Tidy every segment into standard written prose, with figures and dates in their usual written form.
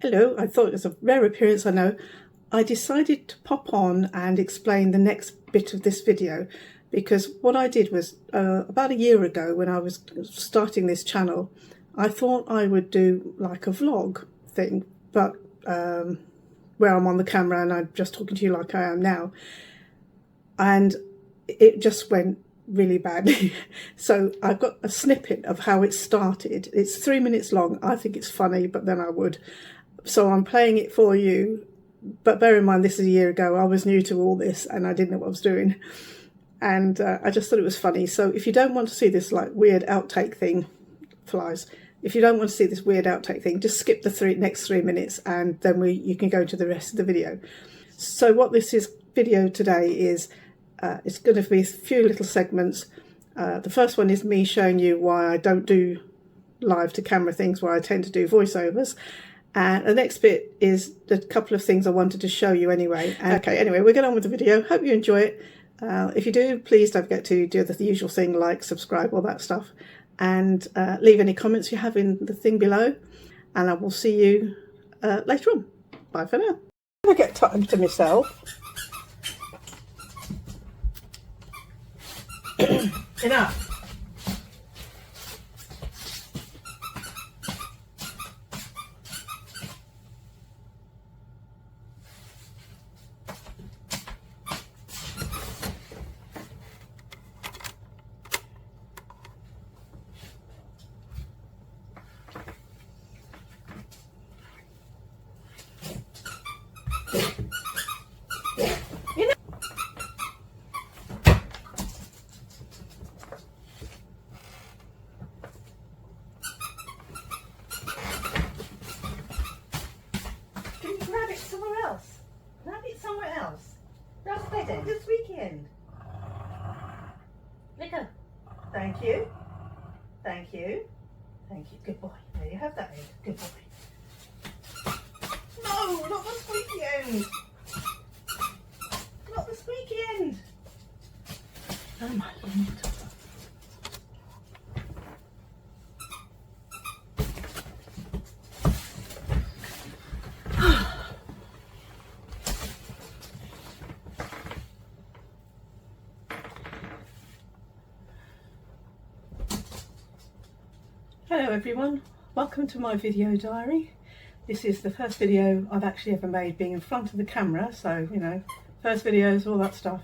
Hello, I thought it was a rare appearance, I know. I decided to pop on and explain the next bit of this video because what I did was about a year ago when I was starting this channel, I thought I would do like a vlog thing, but where I'm on the camera and I'm just talking to you like I am now. And it just went really badly. So I've got a snippet of how it started. It's 3 minutes long. I think it's funny, but then I would. So I'm playing it for you, but bear in mind this is a year ago. I was new to all this and I didn't know what I was doing, and I just thought it was funny. So if you don't want to see this like weird outtake thing, flies, if you don't want to see this weird outtake thing, just skip the next 3 minutes and then you can go to the rest of the video. So what this video today is, it's going to be a few little segments. The first one is me showing you why I don't do live to camera things, where I tend to do voiceovers. And the next bit is a couple of things I wanted to show you anyway. Okay, anyway, we'll get on with the video. Hope you enjoy it. If you do, please don't forget to do the usual thing, like, subscribe, all that stuff. And leave any comments you have in the thing below. And I will see you later on. Bye for now. I get time to myself. Enough. Grab it somewhere else. Grab it somewhere else. Just play it this weekend. Nico. Thank you. Thank you. Thank you. Good boy. There you have that, Ed. Good boy. No, not the squeaky end. Not the squeaky end. Oh my Lord. Hello everyone, welcome to my video diary. This is the first video I've actually ever made being in front of the camera, so you know, first videos, all that stuff.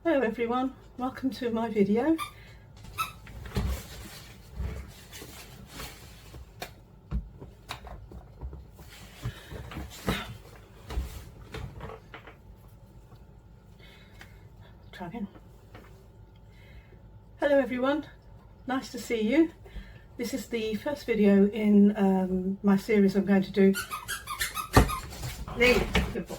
Hello everyone, welcome to my video. Try again. Hello everyone, nice to see you. This is the first video in my series I'm going to do. There you go, good boy.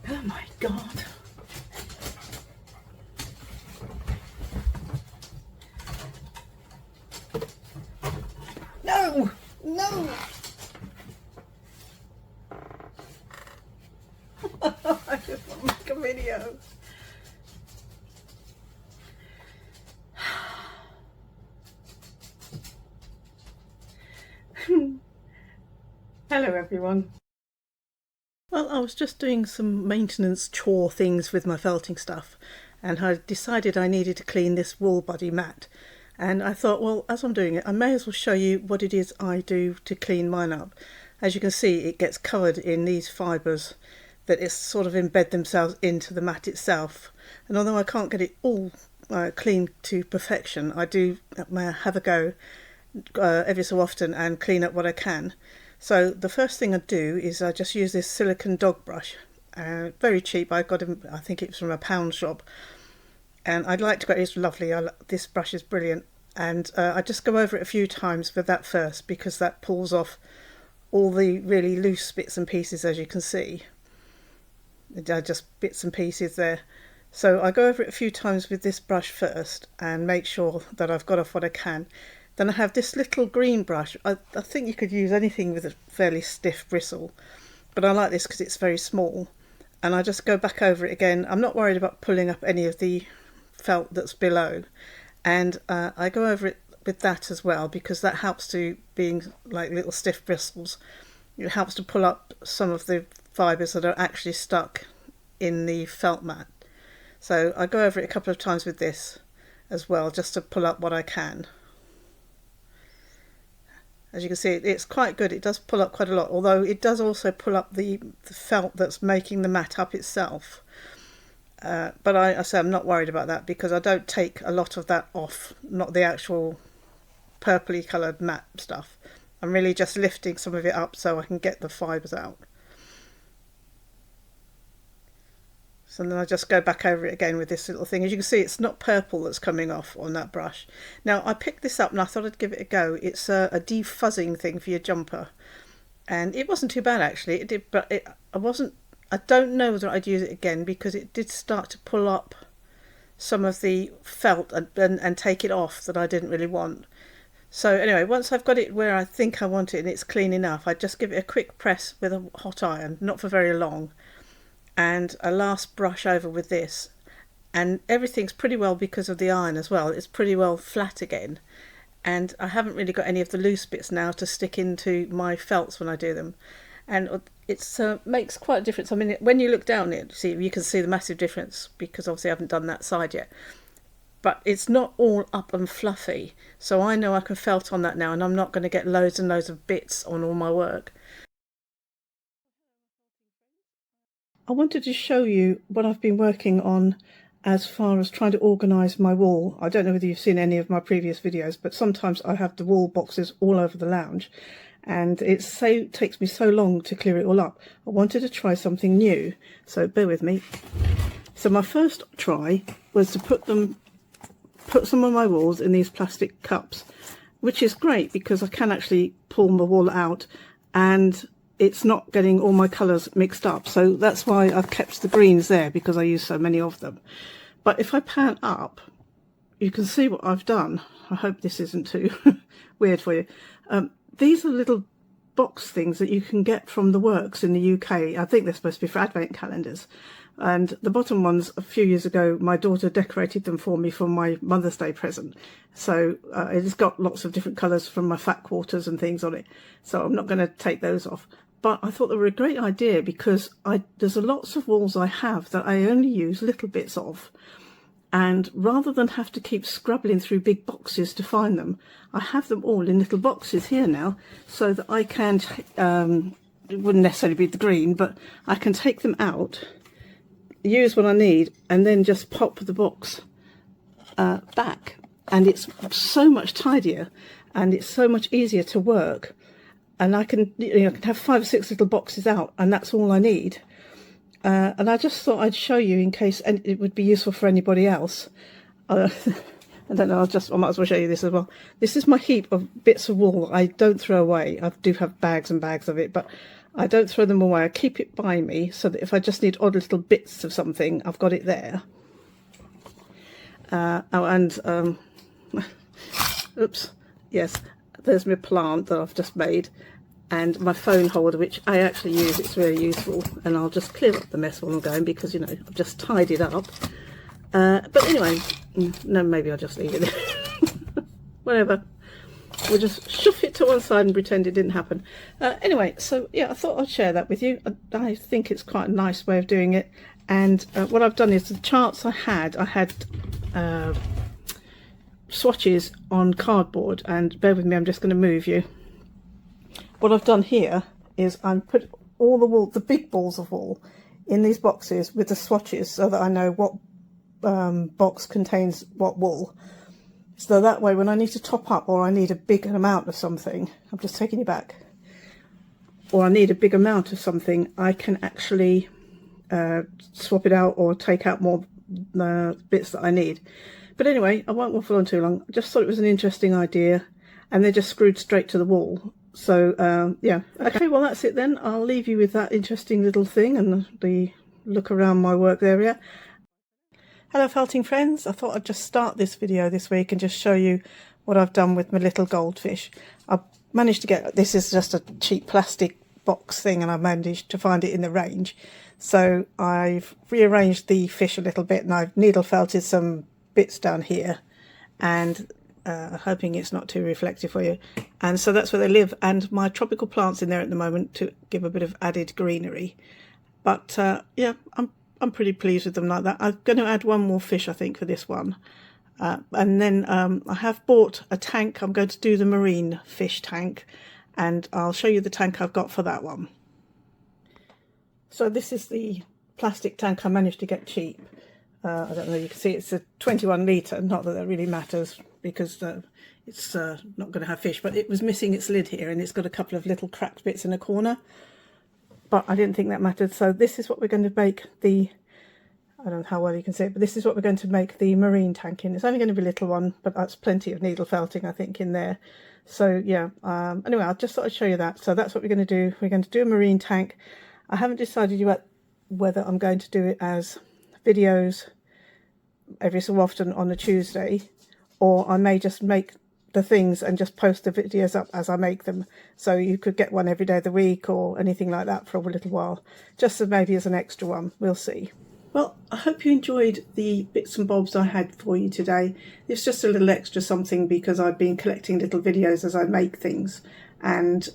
Oh my God. No! No! I just want to make a video. Hello everyone. Well, I was just doing some maintenance chore things with my felting stuff, and I decided I needed to clean this Woolbuddy mat. And I thought, well, as I'm doing it, I may as well show you what it is I do to clean mine up. As you can see, it gets covered in these fibres that it's sort of embed themselves into the mat itself. And although I can't get it all clean to perfection, I do have a go every so often and clean up what I can. So the first thing I do is I just use this silicone dog brush, very cheap. I got it, I think it was from a pound shop, and I'd like to go, it's lovely, this brush is brilliant, and I just go over it a few times with that first, because that pulls off all the really loose bits and pieces, as you can see. Just bits and pieces there. So I go over it a few times with this brush first and make sure that I've got off what I can. Then I have this little green brush. I think you could use anything with a fairly stiff bristle, but I like this because it's very small, and I just go back over it again. I'm not worried about pulling up any of the felt that's below, and I go over it with that as well, because that helps to, being like little stiff bristles, it helps to pull up some of the fibres that are actually stuck in the felt mat. So I go over it a couple of times with this as well, just to pull up what I can. As you can see, it's quite good. It does pull up quite a lot, although it does also pull up the felt that's making the mat up itself. But I say I'm not worried about that, because I don't take a lot of that off, not the actual purpley coloured matte stuff. I'm really just lifting some of it up so I can get the fibres out. So then I just go back over it again with this little thing. As you can see, it's not purple that's coming off on that brush. Now, I picked this up and I thought I'd give it a go. It's a defuzzing thing for your jumper, and it wasn't too bad actually. It did, but I don't know whether I'd use it again, because it did start to pull up some of the felt and take it off that I didn't really want. So anyway, once I've got it where I think I want it and it's clean enough, I just give it a quick press with a hot iron, not for very long, and a last brush over with this, and everything's pretty well, because of the iron as well, it's pretty well flat again, and I haven't really got any of the loose bits now to stick into my felts when I do them, and it's makes quite a difference. I mean, when you look down it, you can see the massive difference, because obviously I haven't done that side yet, but it's not all up and fluffy, so I know I can felt on that now, and I'm not going to get loads and loads of bits on all my work. I wanted to show you what I've been working on as far as trying to organise my wall. I don't know whether you've seen any of my previous videos, but sometimes I have the wall boxes all over the lounge, and it takes me so long to clear it all up. I wanted to try something new, so bear with me. So my first try was to put some of my walls in these plastic cups, which is great because I can actually pull my wall out and it's not getting all my colours mixed up. So that's why I've kept the greens there, because I use so many of them. But if I pan up, you can see what I've done. I hope this isn't too weird for you. These are little box things that you can get from the works in the UK. I think they're supposed to be for advent calendars. And the bottom ones, a few years ago, my daughter decorated them for me for my Mother's Day present. So it's got lots of different colours from my fat quarters and things on it. So I'm not going to take those off. But I thought they were a great idea, because there's lots of walls I have that I only use little bits of. And rather than have to keep scrabbling through big boxes to find them, I have them all in little boxes here now, so that I can, it wouldn't necessarily be the green, but I can take them out, use what I need, and then just pop the box back. And it's so much tidier, and it's so much easier to work. And I can, I can have 5 or 6 little boxes out, and that's all I need. And I just thought I'd show you in case it would be useful for anybody else. I don't know, I might as well show you this as well. This is my heap of bits of wool I don't throw away. I do have bags and bags of it, but I don't throw them away. I keep it by me so that if I just need odd little bits of something, I've got it there. Oops, yes, there's my plant that I've just made, and my phone holder, which I actually use. It's very useful, and I'll just clear up the mess while I'm going, because, you know, I've just tied it up. But anyway, no, maybe I'll just leave it there. Whatever. We'll just shove it to one side and pretend it didn't happen. Anyway, so yeah, I thought I'd share that with you. I think it's quite a nice way of doing it. And what I've done is the charts I had swatches on cardboard, and bear with me, I'm just going to move you. What I've done here is I've put all the wool, the big balls of wool, in these boxes with the swatches, so that I know what box contains what wool. So that way, when I need to top up, or I need a big amount of something, I'm just taking it back, or I need a big amount of something, I can actually swap it out or take out more bits that I need. But anyway, I won't waffle on too long. I just thought it was an interesting idea, and they're just screwed straight to the wall. So yeah, okay, well that's it then. I'll leave you with that interesting little thing and the look around my work area. Hello felting friends, I thought I'd just start this video this week and just show you what I've done with my little goldfish. I managed to get, this is just a cheap plastic box thing, and I managed to find it in the range. So I've rearranged the fish a little bit, and I've needle felted some bits down here, and hoping it's not too reflective for you. And so that's where they live, and my tropical plants in there at the moment to give a bit of added greenery. But yeah, I'm pretty pleased with them like that. I'm going to add one more fish, I think, for this one. And then I have bought a tank. I'm going to do the marine fish tank, and I'll show you the tank I've got for that one. So this is the plastic tank I managed to get cheap. I don't know, you can see it's a 21 litre, not that that really matters because it's not going to have fish, but it was missing its lid here, and it's got a couple of little cracked bits in a corner. But I didn't think that mattered, so this is what we're going to make the, I don't know how well you can see it, but this is what we're going to make the marine tank in. It's only going to be a little one, but that's plenty of needle felting, I think, in there. So yeah, anyway, I just thought I'd show you that. So that's what we're going to do. We're going to do a marine tank. I haven't decided yet whether I'm going to do it as videos every so often on a Tuesday, or I may just make the things and just post the videos up as I make them, so you could get one every day of the week or anything like that for a little while, just as maybe as an extra one. We'll see. Well, I hope you enjoyed the bits and bobs I had for you today. It's just a little extra something because I've been collecting little videos as I make things, and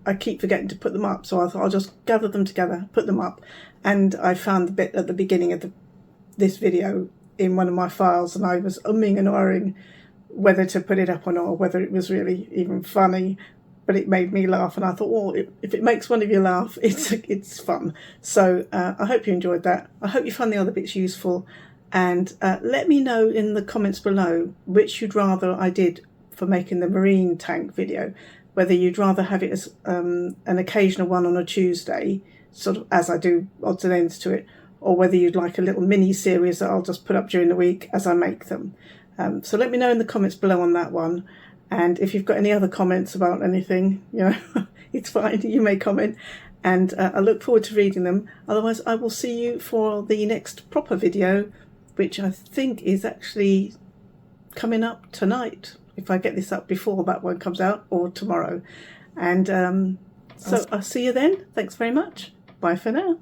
I keep forgetting to put them up, so I thought I'll just gather them together, put them up. And I found the bit at the beginning of this video in one of my files, and I was umming and ahhing whether to put it up or not, or whether it was really even funny, but it made me laugh, and I thought, well, if it makes one of you laugh, it's fun. So I hope you enjoyed that. I hope you found the other bits useful, and let me know in the comments below which you'd rather I did for making the marine tank video, whether you'd rather have it as an occasional one on a Tuesday, sort of as I do odds and ends to it, or whether you'd like a little mini series that I'll just put up during the week as I make them. So let me know in the comments below on that one. And if you've got any other comments about anything, you know, it's fine, you may comment, and I look forward to reading them. Otherwise, I will see you for the next proper video, which I think is actually coming up tonight, if I get this up before that one comes out, or tomorrow. And so I'll see you then. Thanks very much. Bye for now.